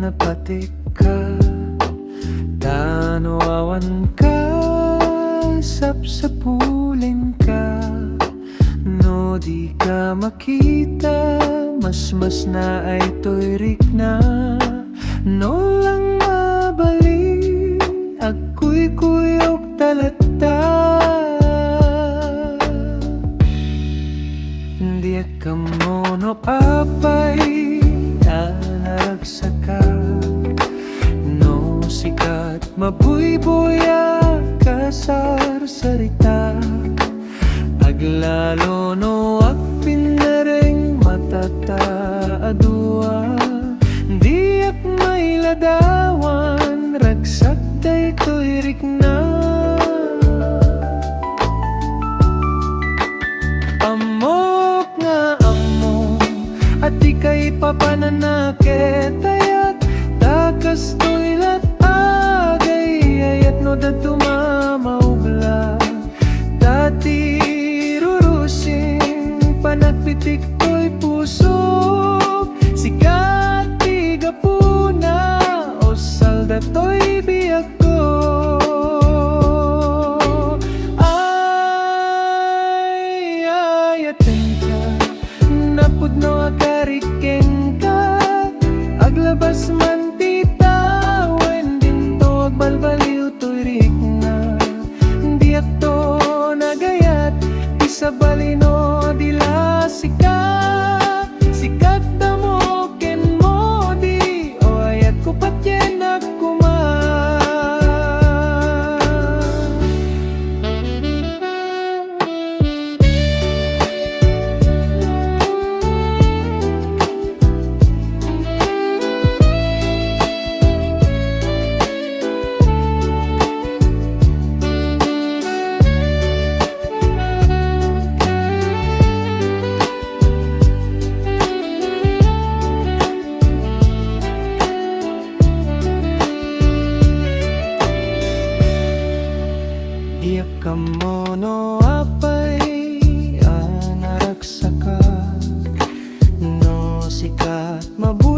napatik ka, tano awan ka, sapsapulin ka. No di ka makita, mas na ay toyrik na. No lang mabali, ako'y kuyok talata. Di ka mo no apay, anaragsaka. No sikat, mabuybuya, kasarsarita. Aglalo no akpin na rin matataadua. Di ak may ladawan, ragsak day to'y na. Amok nga amok, at di kay papananakit. Ayat takas to'y latagay, ayat no da tumamaubla. Dati panagpitik ko'y puso, sikat tiga puna, o salda to'y biyag ko. Ay, atensya, napudno akarikeng ka, aglabas man tita, wen din to agbalbaliw to'y rik na. Di akto nagayat, isabalino dila sikat, sikat damo ken mo di, o ayat ko patyen akuma. Iyak ka mo no apay, anaragsaka. No sikat, mabuhay